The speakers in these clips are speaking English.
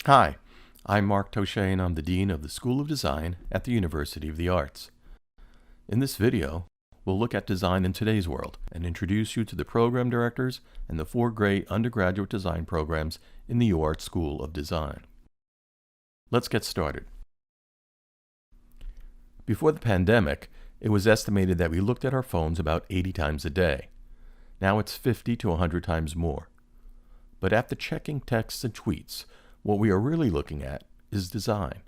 Hi, I'm Mark Tocchet and I'm the Dean of the School of Design at the University of the Arts. In this video, we'll look at design in today's world and introduce you to the program directors and the 4 great undergraduate design programs in the UArts School of Design. Let's get started. Before the pandemic, it was estimated that we looked at our phones about 80 times a day. Now it's 50 to 100 times more. But after checking texts and tweets, what we are really looking at is design.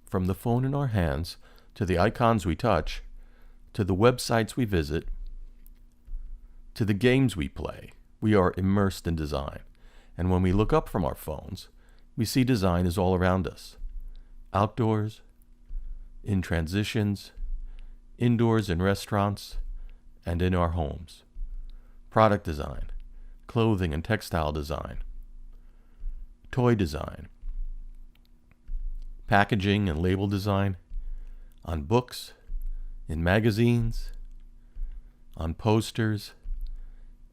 From the phone in our hands, to the icons we touch, to the websites we visit, to the games we play, we are immersed in design. And when we look up from our phones, we see design is all around us. Outdoors, in transitions, indoors in restaurants, and in our homes. Product design, clothing and textile design, toy design, packaging and label design, on books, in magazines, on posters,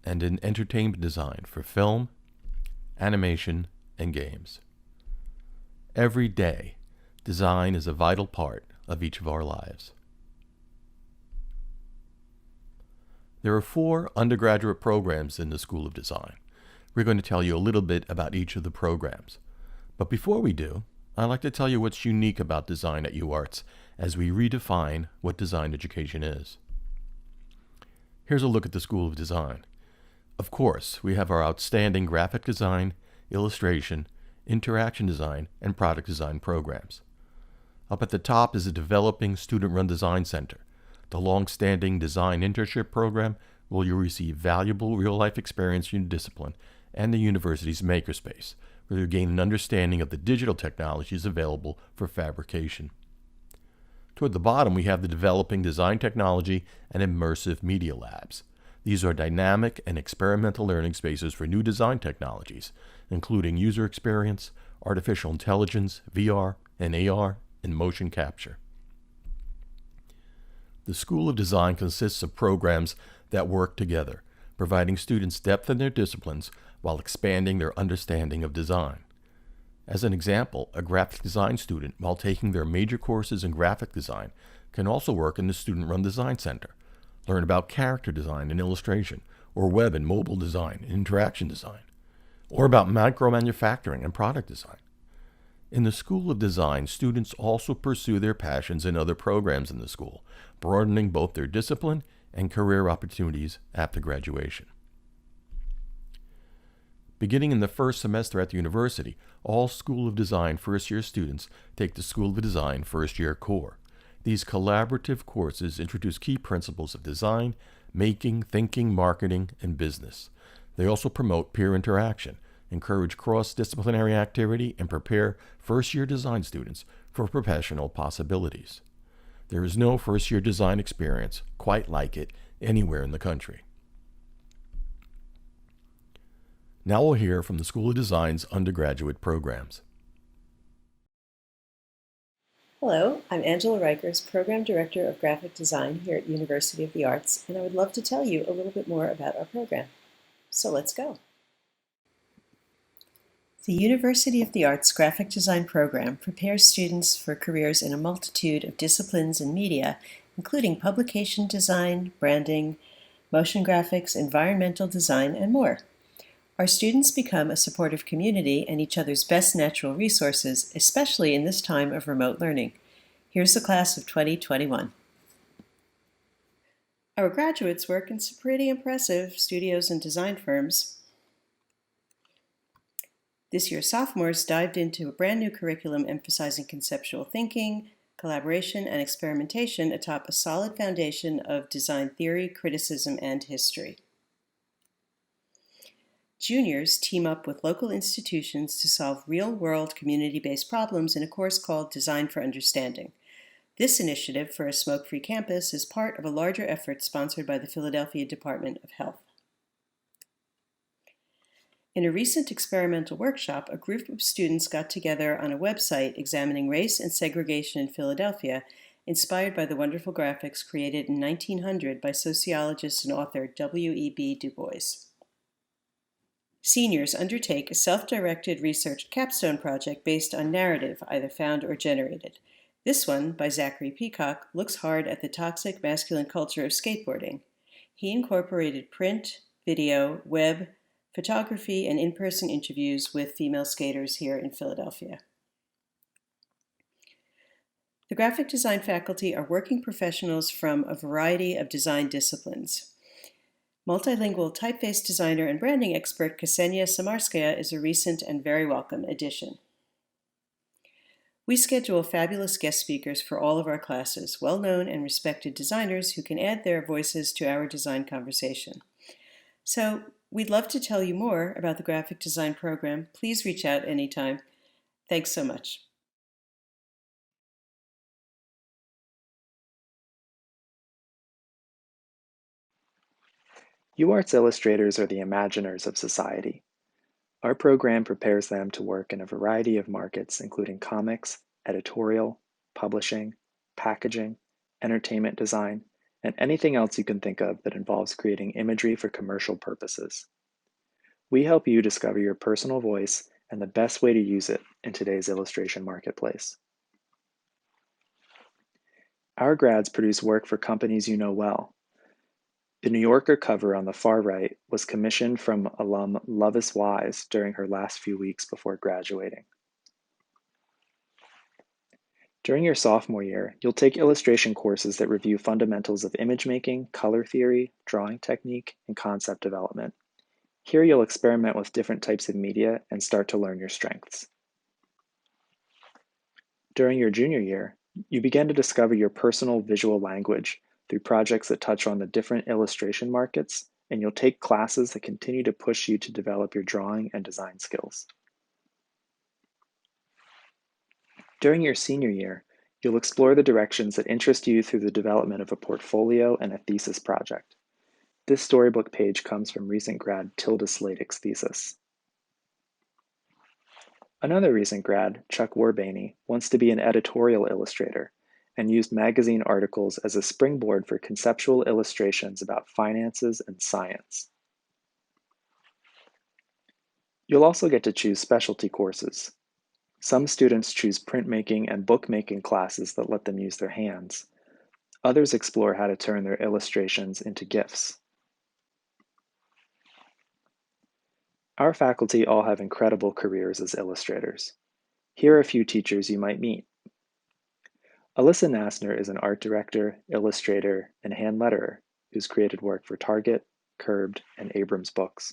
and in entertainment design for film, animation, and games. Every day, design is a vital part of each of our lives. There are 4 undergraduate programs in the School of Design. We're going to tell you a little bit about each of the programs. But before we do, I'd like to tell you what's unique about design at UArts as we redefine what design education is. Here's a look at the School of Design. Of course, we have our outstanding graphic design, illustration, interaction design, and product design programs. Up at the top is a developing student-run design center, the long-standing design internship program where you'll receive valuable real-life experience in your discipline, and the university's makerspace, where you gain an understanding of the digital technologies available for fabrication. Toward the bottom, we have the developing design technology and immersive media labs. These are dynamic and experimental learning spaces for new design technologies, including user experience, artificial intelligence, VR, and AR, and motion capture. The School of Design consists of programs that work together, providing students depth in their disciplines while expanding their understanding of design. As an example, a graphic design student, while taking their major courses in graphic design, can also work in the Student-Run Design Center, learn about character design and illustration, or web and mobile design and interaction design, or about micro-manufacturing and product design. In the School of Design, students also pursue their passions in other programs in the school, broadening both their discipline and career opportunities after graduation. Beginning in the first semester at the university, all School of Design first-year students take the School of Design first-year core. These collaborative courses introduce key principles of design, making, thinking, marketing, and business. They also promote peer interaction, encourage cross-disciplinary activity, and prepare first-year design students for professional possibilities. There is no first-year design experience quite like it anywhere in the country. Now we'll hear from the School of Design's undergraduate programs. Hello, I'm Angela Riechers, Program Director of Graphic Design here at University of the Arts, and I would love to tell you a little bit more about our program. So let's go. The University of the Arts Graphic Design program prepares students for careers in a multitude of disciplines in media, including publication design, branding, motion graphics, environmental design, and more. Our students become a supportive community and each other's best natural resources, especially in this time of remote learning. Here's the class of 2021. Our graduates work in some pretty impressive studios and design firms. This year's sophomores dived into a brand new curriculum emphasizing conceptual thinking, collaboration, and experimentation atop a solid foundation of design theory, criticism, and history. Juniors team up with local institutions to solve real-world community-based problems in a course called Design for Understanding. This initiative for a smoke-free campus is part of a larger effort sponsored by the Philadelphia Department of Health. In a recent experimental workshop, a group of students got together on a website examining race and segregation in Philadelphia, inspired by the wonderful graphics created in 1900 by sociologist and author W.E.B. Du Bois. Seniors undertake a self-directed research capstone project based on narrative, either found or generated. This one, by Zachary Peacock, looks hard at the toxic masculine culture of skateboarding. He incorporated print, video, web, photography, and in-person interviews with female skaters here in Philadelphia. The graphic design faculty are working professionals from a variety of design disciplines. Multilingual typeface designer and branding expert Ksenia Samarskaya is a recent and very welcome addition. We schedule fabulous guest speakers for all of our classes, well-known and respected designers who can add their voices to our design conversation. So, we'd love to tell you more about the graphic design program. Please reach out anytime. Thanks so much. UArts illustrators are the imaginers of society. Our program prepares them to work in a variety of markets, including comics, editorial, publishing, packaging, entertainment design, and anything else you can think of that involves creating imagery for commercial purposes. We help you discover your personal voice and the best way to use it in today's illustration marketplace. Our grads produce work for companies you know well. The New Yorker cover on the far right was commissioned from alum Lovis Wise during her last few weeks before graduating. During your sophomore year, you'll take illustration courses that review fundamentals of image making, color theory, drawing technique, and concept development. Here you'll experiment with different types of media and start to learn your strengths. During your junior year, you begin to discover your personal visual language through projects that touch on the different illustration markets, and you'll take classes that continue to push you to develop your drawing and design skills. During your senior year, you'll explore the directions that interest you through the development of a portfolio and a thesis project. This storybook page comes from recent grad Tilda Sladek's thesis. Another recent grad, Chuck Warbaney, wants to be an editorial illustrator and used magazine articles as a springboard for conceptual illustrations about finances and science. You'll also get to choose specialty courses. Some students choose printmaking and bookmaking classes that let them use their hands. Others explore how to turn their illustrations into GIFs. Our faculty all have incredible careers as illustrators. Here are a few teachers you might meet. Alyssa Nassner is an art director, illustrator, and hand letterer who's created work for Target, Curbed, and Abrams Books.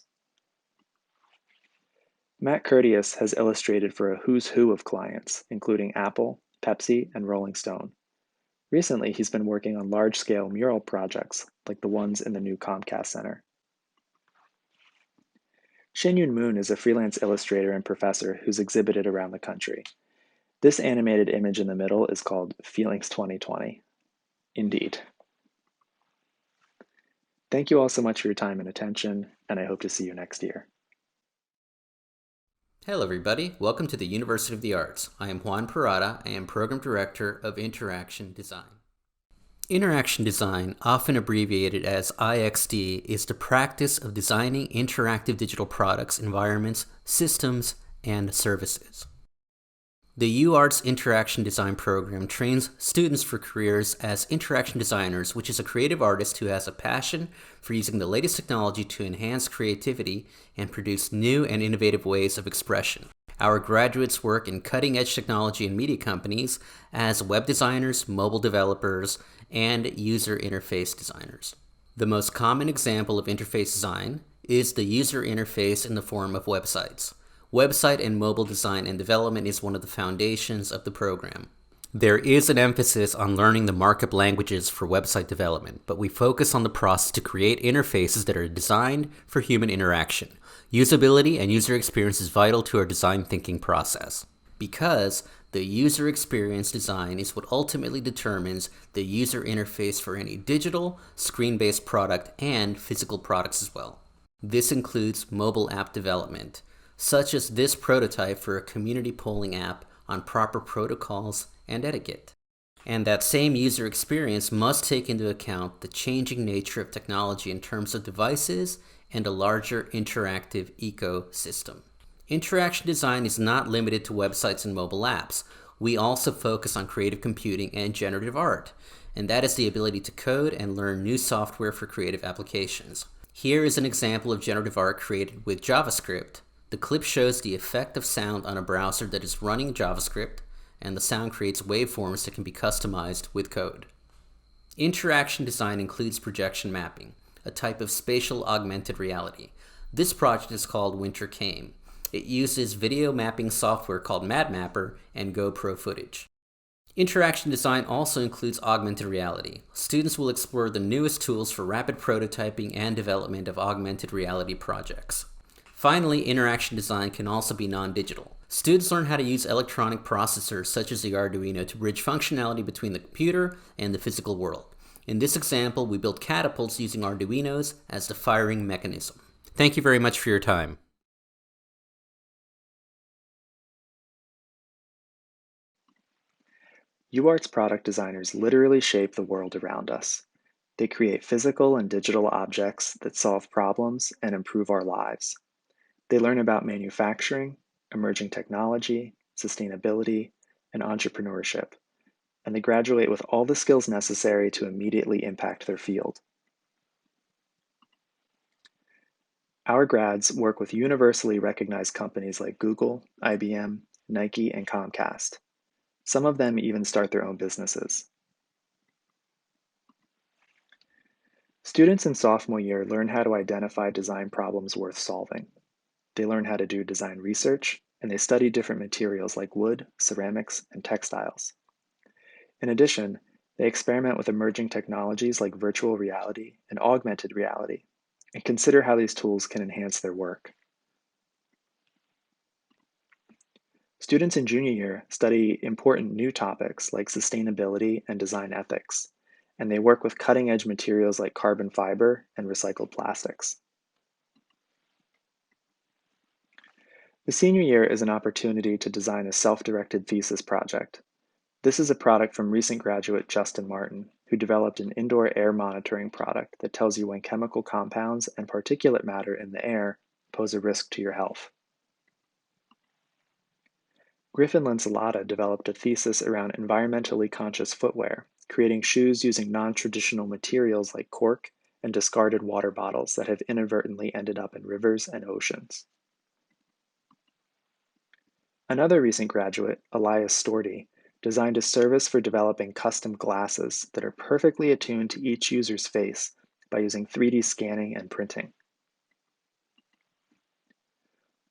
Matt Curtius has illustrated for a who's who of clients, including Apple, Pepsi, and Rolling Stone. Recently, he's been working on large-scale mural projects like the ones in the new Comcast Center. Shin-Yoon Moon is a freelance illustrator and professor who's exhibited around the country. This animated image in the middle is called Feelings 2020. Indeed. Thank you all so much for your time and attention, and I hope to see you next year. Hello everybody, welcome to the University of the Arts. I am Juan Parada, I am Program Director of Interaction Design. Interaction design, often abbreviated as IXD, is the practice of designing interactive digital products, environments, systems, and services. The UArts Interaction Design program trains students for careers as interaction designers, which is a creative artist who has a passion for using the latest technology to enhance creativity and produce new and innovative ways of expression. Our graduates work in cutting-edge technology and media companies as web designers, mobile developers, and user interface designers. The most common example of interface design is the user interface in the form of websites. Website and mobile design and development is one of the foundations of the program. There is an emphasis on learning the markup languages for website development, but we focus on the process to create interfaces that are designed for human interaction. Usability and user experience is vital to our design thinking process, because the user experience design is what ultimately determines the user interface for any digital, screen-based product and physical products as well. This includes mobile app development, such as this prototype for a community polling app on proper protocols and etiquette. And that same user experience must take into account the changing nature of technology in terms of devices and a larger interactive ecosystem. Interaction design is not limited to websites and mobile apps. We also focus on creative computing and generative art, and that is the ability to code and learn new software for creative applications. Here is an example of generative art created with JavaScript. The clip shows the effect of sound on a browser that is running JavaScript, and the sound creates waveforms that can be customized with code. Interaction design includes projection mapping, a type of spatial augmented reality. This project is called Winter Came. It uses video mapping software called MadMapper and GoPro footage. Interaction design also includes augmented reality. Students will explore the newest tools for rapid prototyping and development of augmented reality projects. Finally, interaction design can also be non-digital. Students learn how to use electronic processors such as the Arduino to bridge functionality between the computer and the physical world. In this example, we built catapults using Arduinos as the firing mechanism. Thank you very much for your time. UART's product designers literally shape the world around us. They create physical and digital objects that solve problems and improve our lives. They learn about manufacturing, emerging technology, sustainability, and entrepreneurship, and they graduate with all the skills necessary to immediately impact their field. Our grads work with universally recognized companies like Google, IBM, Nike, and Comcast. Some of them even start their own businesses. Students in sophomore year learn how to identify design problems worth solving. They learn how to do design research, and they study different materials like wood, ceramics, and textiles. In addition, they experiment with emerging technologies like virtual reality and augmented reality, and consider how these tools can enhance their work. Students in junior year study important new topics like sustainability and design ethics, and they work with cutting-edge materials like carbon fiber and recycled plastics. The senior year is an opportunity to design a self-directed thesis project. This is a product from recent graduate Justin Martin, who developed an indoor air monitoring product that tells you when chemical compounds and particulate matter in the air pose a risk to your health. Griffin Linsalata developed a thesis around environmentally conscious footwear, creating shoes using non-traditional materials like cork and discarded water bottles that have inadvertently ended up in rivers and oceans. Another recent graduate, Elias Storti, designed a service for developing custom glasses that are perfectly attuned to each user's face by using 3D scanning and printing.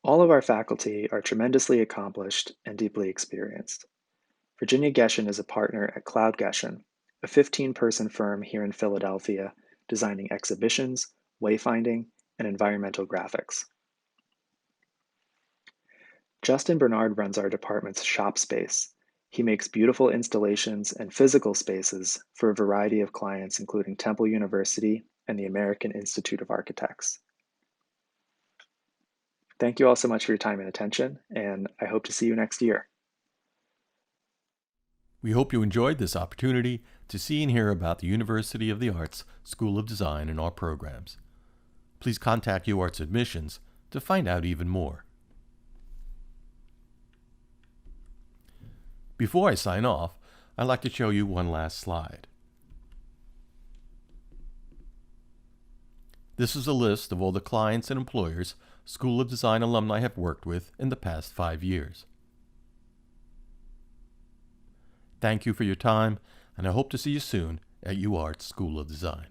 All of our faculty are tremendously accomplished and deeply experienced. Virginia Geshen is a partner at Cloud Geshen, a 15-person firm here in Philadelphia designing exhibitions, wayfinding, and environmental graphics. Justin Bernard runs our department's shop space. He makes beautiful installations and physical spaces for a variety of clients, including Temple University and the American Institute of Architects. Thank you all so much for your time and attention, and I hope to see you next year. We hope you enjoyed this opportunity to see and hear about the University of the Arts School of Design and our programs. Please contact UArts Admissions to find out even more. Before I sign off, I'd like to show you one last slide. This is a list of all the clients and employers School of Design alumni have worked with in the past 5 years. Thank you for your time, and I hope to see you soon at UArts School of Design.